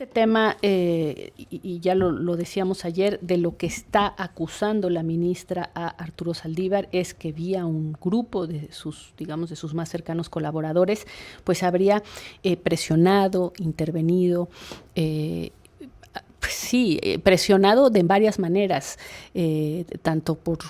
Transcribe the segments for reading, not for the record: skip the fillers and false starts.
Este tema, y ya lo decíamos ayer, de lo que está acusando la ministra a Arturo Saldívar es que vía un grupo de sus, digamos, de sus más cercanos colaboradores, pues habría presionado, intervenido, pues sí, presionado de varias maneras, tanto por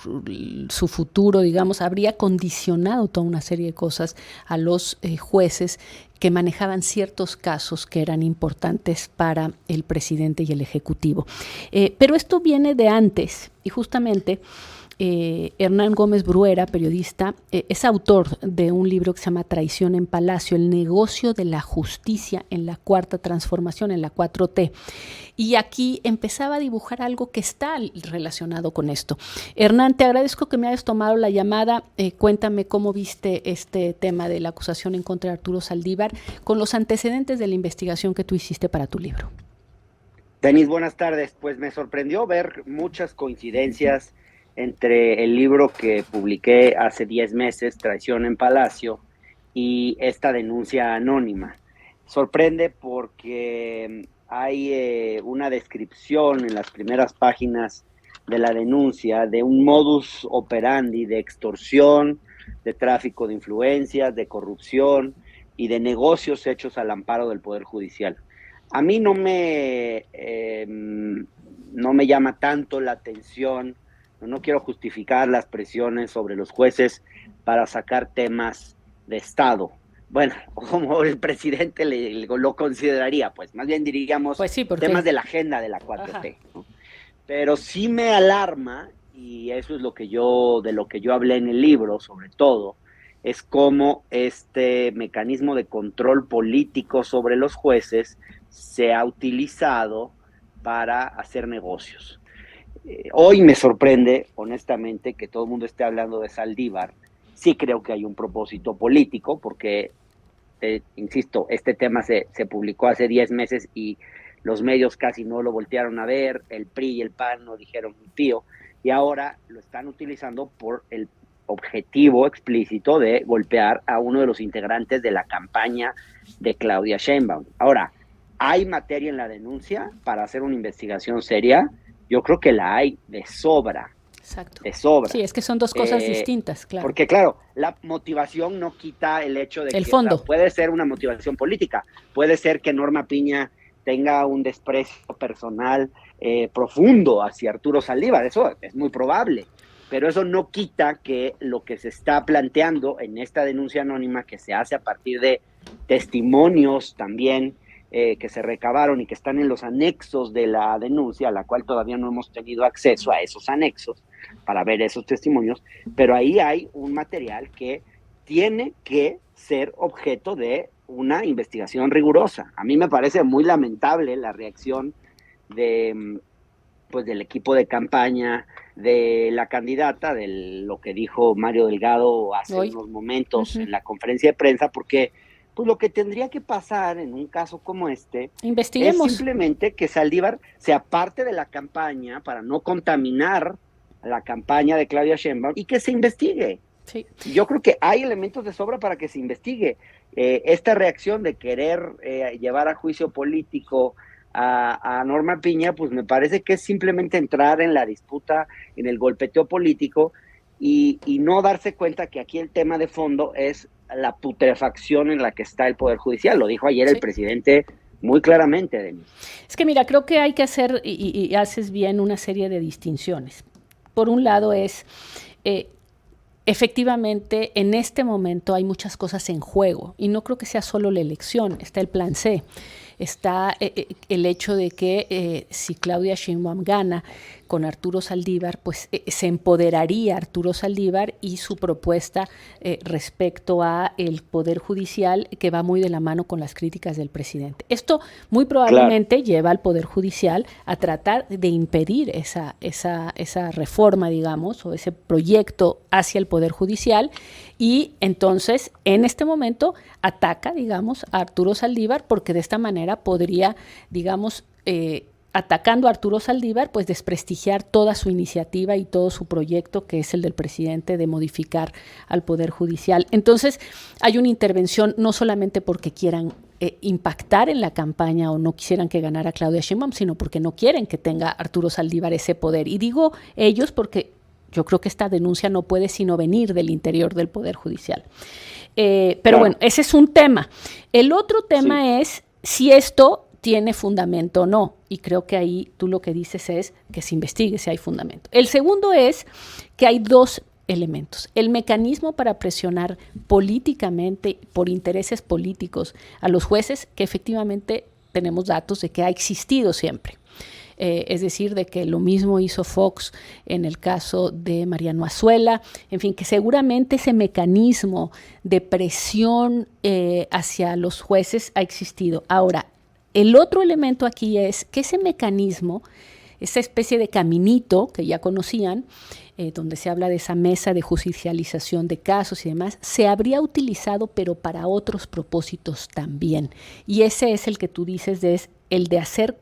su futuro, digamos, habría condicionado toda una serie de cosas a los jueces que manejaban ciertos casos que eran importantes para el presidente y el ejecutivo. Pero esto viene de antes, y justamente Hernán Gómez Bruera, periodista, es autor de un libro que se llama Traición en Palacio, el negocio de la justicia en la Cuarta Transformación, en la 4T. Y aquí empezaba a dibujar algo que está relacionado con esto. Hernán, te agradezco que me hayas tomado la llamada. Cuéntame cómo viste este tema de la acusación en contra de Arturo Saldívar con los antecedentes de la investigación que tú hiciste para tu libro. Denis, buenas tardes. Pues me sorprendió ver muchas coincidencias entre el libro que publiqué hace 10 meses, Traición en Palacio, y esta denuncia anónima. Sorprende porque hay una descripción en las primeras páginas de la denuncia de un modus operandi de extorsión, de tráfico de influencias, de corrupción y de negocios hechos al amparo del Poder Judicial. A mí no me llama tanto la atención, no quiero justificar las presiones sobre los jueces para sacar temas de Estado. Bueno, como el presidente lo consideraría, pues más bien diríamos pues sí, porque... temas de la agenda de la 4T, ¿no? Pero sí me alarma, y eso es de lo que yo hablé en el libro, sobre todo, es cómo este mecanismo de control político sobre los jueces se ha utilizado para hacer negocios. Hoy me sorprende, honestamente, que todo el mundo esté hablando de Saldívar. Sí creo que hay un propósito político, porque, insisto, este tema se publicó hace 10 meses y los medios casi no lo voltearon a ver, el PRI y el PAN no dijeron un pío, y ahora lo están utilizando por el objetivo explícito de golpear a uno de los integrantes de la campaña de Claudia Sheinbaum. Ahora, ¿hay materia en la denuncia para hacer una investigación seria? Yo creo que la hay de sobra. Exacto. De sobra. Sí, es que son dos cosas distintas, claro. Porque, claro, la motivación no quita el hecho de el fondo. O sea, puede ser una motivación política, puede ser que Norma Piña tenga un desprecio personal profundo hacia Arturo Saldívar, eso es muy probable, pero eso no quita que lo que se está planteando en esta denuncia anónima, que se hace a partir de testimonios también que se recabaron y que están en los anexos de la denuncia, a la cual todavía no hemos tenido acceso a esos anexos para ver esos testimonios, pero ahí hay un material que tiene que ser objeto de una investigación rigurosa. A mí me parece muy lamentable la reacción del equipo de campaña, de la candidata, de lo que dijo Mario Delgado hace unos momentos en la conferencia de prensa, porque pues lo que tendría que pasar en un caso como este es simplemente que Saldívar se aparte de la campaña para no contaminar la campaña de Claudia Sheinbaum y que se investigue. Sí. Yo creo que hay elementos de sobra para que se investigue. Esta reacción de querer llevar a juicio político a Norma Piña, pues me parece que es simplemente entrar en la disputa, en el golpeteo político y no darse cuenta que aquí el tema de fondo es la putrefacción en la que está el Poder Judicial. Lo dijo ayer el presidente muy claramente, Denis. Es que mira, creo que hay que hacer, y haces bien, una serie de distinciones. Por un lado es, efectivamente, en este momento hay muchas cosas en juego, y no creo que sea solo la elección, está el plan C, está el hecho de que si Claudia Sheinbaum gana con Arturo Saldívar, pues se empoderaría Arturo Saldívar y su propuesta respecto a el Poder Judicial, que va muy de la mano con las críticas del presidente. Esto muy probablemente lleva al Poder Judicial a tratar de impedir esa reforma, digamos, o ese proyecto hacia el Poder Judicial, y entonces en este momento ataca, digamos, a Arturo Saldívar, porque de esta manera podría, digamos, atacando a Arturo Saldívar, pues desprestigiar toda su iniciativa y todo su proyecto, que es el del presidente de modificar al Poder Judicial. Entonces hay una intervención no solamente porque quieran impactar en la campaña o no quisieran que ganara Claudia Sheinbaum, sino porque no quieren que tenga Arturo Saldívar ese poder. Y digo ellos porque yo creo que esta denuncia no puede sino venir del interior del Poder Judicial. Pero claro, bueno, ese es un tema. El otro tema es si esto tiene fundamento o no. Y creo que ahí tú lo que dices es que se investigue si hay fundamento. El segundo es que hay dos elementos. El mecanismo para presionar políticamente, por intereses políticos, a los jueces, que efectivamente tenemos datos de que ha existido siempre. Es decir, de que lo mismo hizo Fox en el caso de Mariano Azuela, en fin, que seguramente ese mecanismo de presión hacia los jueces ha existido. Ahora, el otro elemento aquí es que ese mecanismo, esa especie de caminito que ya conocían, donde se habla de esa mesa de judicialización de casos y demás, se habría utilizado pero para otros propósitos también. Y ese es el que tú dices, es el de hacer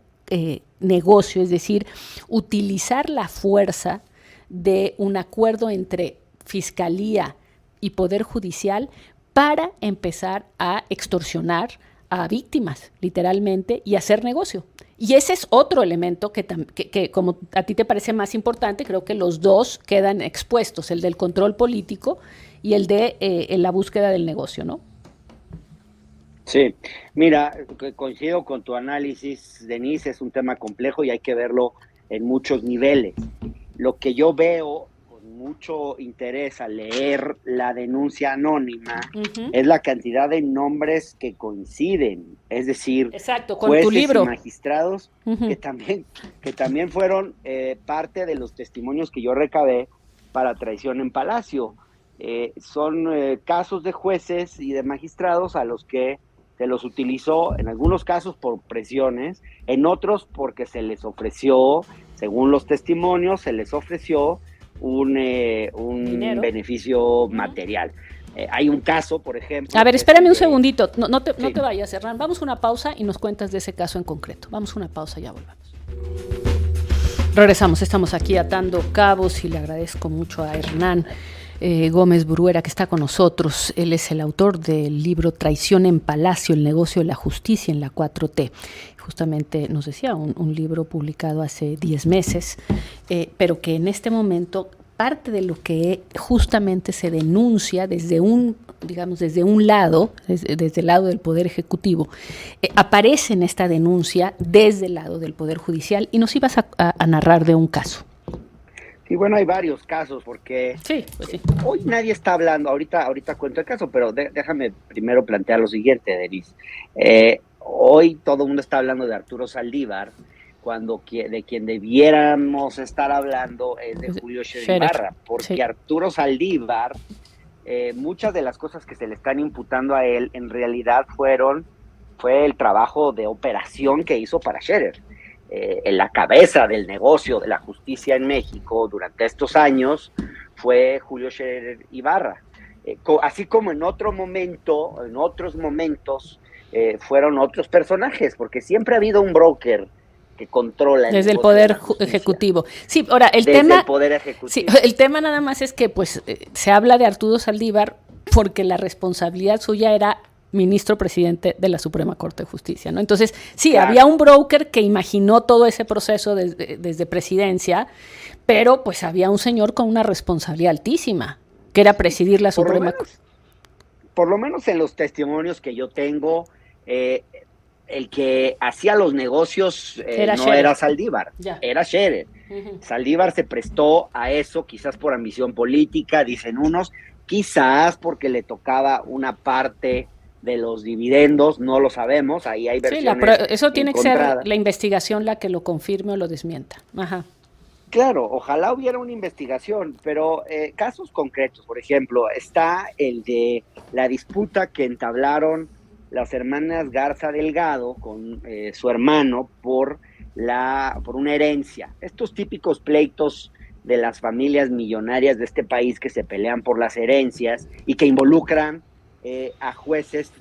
negocio, es decir, utilizar la fuerza de un acuerdo entre Fiscalía y Poder Judicial para empezar a extorsionar a víctimas, literalmente, y hacer negocio. Y ese es otro elemento que como a ti te parece más importante, creo que los dos quedan expuestos, el del control político y el de la búsqueda del negocio, ¿no? Sí, mira, coincido con tu análisis, Denise, es un tema complejo y hay que verlo en muchos niveles. Lo que yo veo con mucho interés al leer la denuncia anónima es la cantidad de nombres que coinciden, es decir, exacto, con jueces tu libro. Y magistrados que también fueron parte de los testimonios que yo recabé para traición en Palacio. Son casos de jueces y de magistrados a los que se los utilizó en algunos casos por presiones, en otros porque se les ofreció, según los testimonios, se les ofreció un beneficio material. Hay un caso, por ejemplo... A ver, espérame un segundito, no te vayas, Hernán. Vamos a una pausa y nos cuentas de ese caso en concreto. Vamos a una pausa y ya volvamos. Regresamos, estamos aquí atando cabos y le agradezco mucho a Hernán Gómez Bruera, que está con nosotros. Él es el autor del libro Traición en Palacio, el negocio de la justicia en la 4T. Justamente nos decía, un libro publicado hace 10 meses, pero que en este momento parte de lo que justamente se denuncia desde un lado, desde el lado del Poder Ejecutivo, aparece en esta denuncia desde el lado del Poder Judicial, y nos ibas a narrar de un caso. Y bueno, hay varios casos, porque hoy nadie está hablando, ahorita cuento el caso, pero déjame primero plantear lo siguiente, Denise. Hoy todo el mundo está hablando de Arturo Saldívar, cuando de quien debiéramos estar hablando es de Julio Scherer Ibarra, porque Arturo Saldívar, muchas de las cosas que se le están imputando a él, en realidad fue el trabajo de operación que hizo para Scherer. En la cabeza del negocio de la justicia en México durante estos años fue Julio Scherer Ibarra. Así como en otros momentos fueron otros personajes, porque siempre ha habido un broker que controla desde el Poder Ejecutivo. Sí, ahora el tema nada más es que pues se habla de Arturo Saldívar porque la responsabilidad suya era ministro presidente de la Suprema Corte de Justicia, ¿no? Entonces, sí, claro, había un broker que imaginó todo ese proceso desde presidencia, pero pues había un señor con una responsabilidad altísima, que era presidir la Suprema Corte. Por lo menos en los testimonios que yo tengo, el que hacía los negocios era Saldívar, era Scherer. Saldívar se prestó a eso, quizás por ambición política, dicen unos, quizás porque le tocaba una parte de los dividendos, no lo sabemos, ahí hay versiones eso tiene que ser la investigación la que lo confirme o lo desmienta. Ajá. Claro, ojalá hubiera una investigación, pero casos concretos, por ejemplo, está el de la disputa que entablaron las hermanas Garza Delgado con su hermano por una herencia. Estos típicos pleitos de las familias millonarias de este país que se pelean por las herencias y que involucran a jueces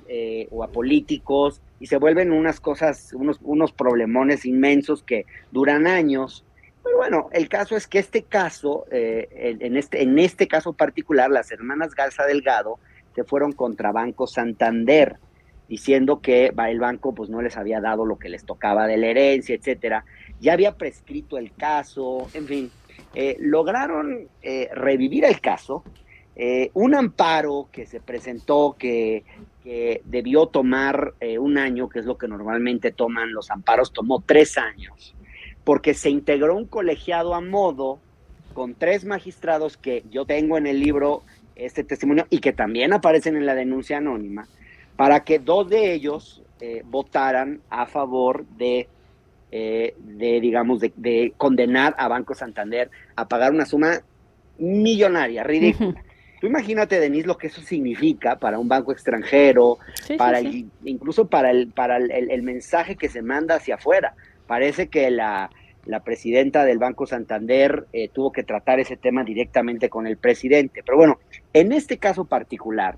o a políticos y se vuelven unas cosas, unos problemones inmensos que duran años. Pero bueno, el caso es que este caso, en este caso particular, las hermanas Garza Delgado se fueron contra Banco Santander. diciendo que el banco pues no les había dado lo que les tocaba de la herencia, etcétera. Ya había prescrito el caso, en fin, lograron revivir el caso. Un amparo que se presentó que debió tomar un año, que es lo que normalmente toman los amparos, tomó 3 años, porque se integró un colegiado a modo con 3 magistrados que yo tengo en el libro este testimonio y que también aparecen en la denuncia anónima, para que 2 de ellos votaran a favor de condenar a Banco Santander a pagar una suma millonaria, ridícula. Uh-huh. Tú imagínate, Denise, lo que eso significa para un banco extranjero, incluso para el mensaje que se manda hacia afuera. Parece que la presidenta del Banco Santander tuvo que tratar ese tema directamente con el presidente. Pero bueno, en este caso particular,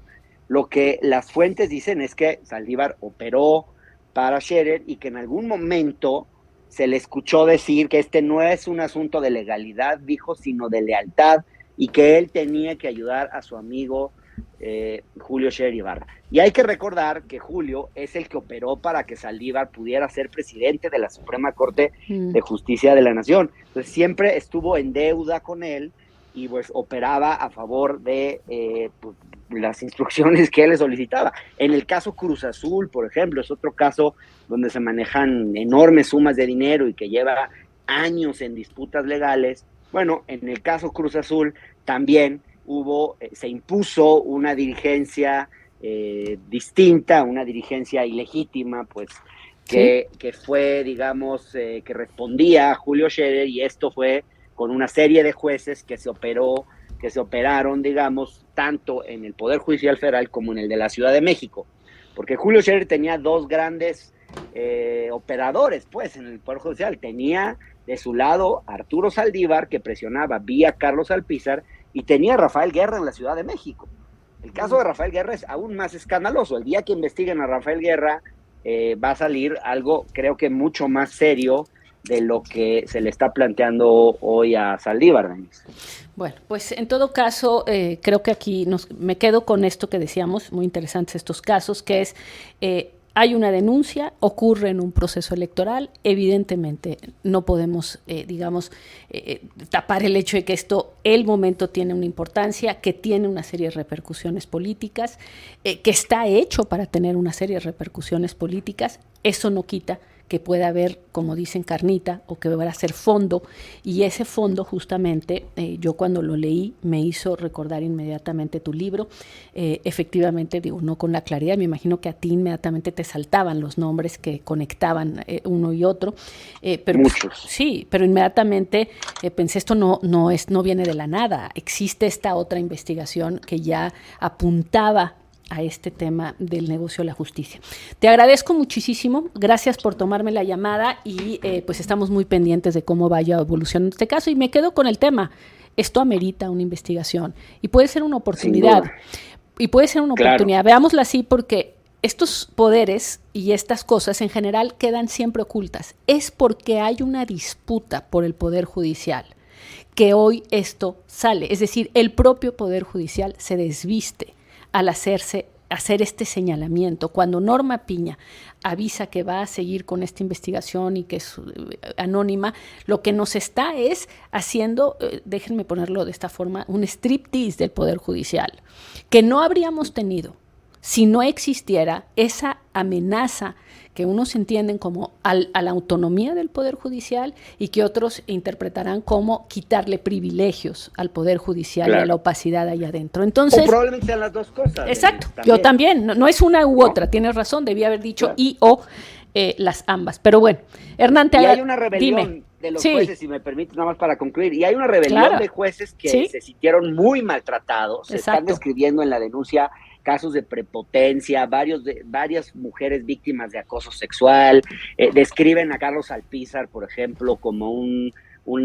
lo que las fuentes dicen es que Saldívar operó para Scherer y que en algún momento se le escuchó decir que este no es un asunto de legalidad, dijo, sino de lealtad, y que él tenía que ayudar a su amigo Julio Scherer Ibarra. Y hay que recordar que Julio es el que operó para que Saldívar pudiera ser presidente de la Suprema Corte de Justicia de la Nación. Entonces siempre estuvo en deuda con él y pues operaba a favor de las instrucciones que él le solicitaba. En el caso Cruz Azul, por ejemplo, es otro caso donde se manejan enormes sumas de dinero y que lleva años en disputas legales. Bueno, en el caso Cruz Azul también se impuso una dirigencia distinta, una dirigencia ilegítima, pues, que fue, digamos, que respondía a Julio Scherer, y esto fue con una serie de jueces que se operaron, digamos, tanto en el Poder Judicial Federal como en el de la Ciudad de México, porque Julio Scherer tenía 2 grandes operadores, pues, en el Poder Judicial. Tenía de su lado Arturo Saldívar, que presionaba vía Carlos Alpizar, y tenía a Rafael Guerra en la Ciudad de México. El caso de Rafael Guerra es aún más escandaloso. El día que investiguen a Rafael Guerra va a salir algo, creo que mucho más serio de lo que se le está planteando hoy a Saldívar. Bueno, pues en todo caso, creo que aquí me quedo con esto que decíamos, muy interesantes estos casos, que es... hay una denuncia, ocurre en un proceso electoral, evidentemente no podemos, tapar el hecho de que el momento tiene una importancia, que tiene una serie de repercusiones políticas, que está hecho para tener una serie de repercusiones políticas. Eso no quita que pueda haber, como dicen, carnita, o que va a ser fondo, y ese fondo justamente, yo cuando lo leí me hizo recordar inmediatamente tu libro. Efectivamente, digo, no con la claridad, me imagino que a ti inmediatamente te saltaban los nombres que conectaban uno y otro, pero muchos. Sí, pero inmediatamente pensé, esto no viene de la nada, existe esta otra investigación que ya apuntaba a este tema del negocio de la justicia. Te agradezco muchísimo, gracias por tomarme la llamada y pues estamos muy pendientes de cómo vaya evolucionando este caso, y me quedo con el tema. Esto amerita una investigación y puede ser una oportunidad. Y puede ser una oportunidad. Veámosla así, porque estos poderes y estas cosas en general quedan siempre ocultas. Es porque hay una disputa por el Poder Judicial que hoy esto sale. Es decir, el propio Poder Judicial se desviste al hacer este señalamiento. Cuando Norma Piña avisa que va a seguir con esta investigación y que es anónima, lo que nos está es haciendo, déjenme ponerlo de esta forma, un striptease del Poder Judicial, que no habríamos tenido si no existiera esa amenaza que unos entienden como a la autonomía del Poder Judicial y que otros interpretarán como quitarle privilegios al Poder Judicial y a la opacidad allá adentro. Entonces, o probablemente sean las 2 cosas. Exacto, yo también, no es una u otra, tienes razón, debía haber dicho y o las ambas. Pero bueno, Hernán, y hay una rebelión de los jueces, si me permites, nada más para concluir, y hay una rebelión de jueces que se sintieron muy maltratados. Se están describiendo en la denuncia casos de prepotencia, varias mujeres víctimas de acoso sexual, describen a Carlos Alpizar, por ejemplo, como un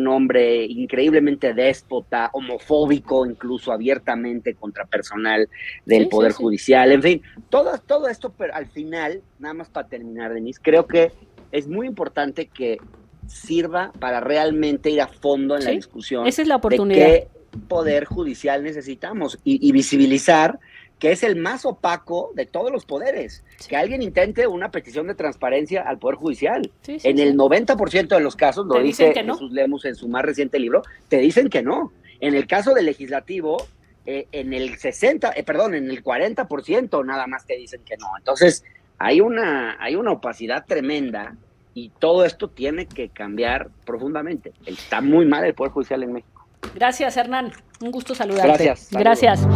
hombre increíblemente déspota, homofóbico, incluso abiertamente contra personal del Poder Judicial. En fin, todo esto, pero al final, nada más para terminar, Denise, creo que es muy importante que sirva para realmente ir a fondo en la discusión. Esa es la oportunidad. De qué Poder Judicial necesitamos y visibilizar que es el más opaco de todos los poderes. Sí. Que alguien intente una petición de transparencia al Poder Judicial. Sí, sí, en el 90% de los casos, lo dice Jesús Lemus en su más reciente libro, te dicen que no. En el caso del legislativo, en el 40% nada más te dicen que no. Entonces, hay una opacidad tremenda y todo esto tiene que cambiar profundamente. Está muy mal el Poder Judicial en México. Gracias, Hernán. Un gusto saludarte. Gracias. Gracias.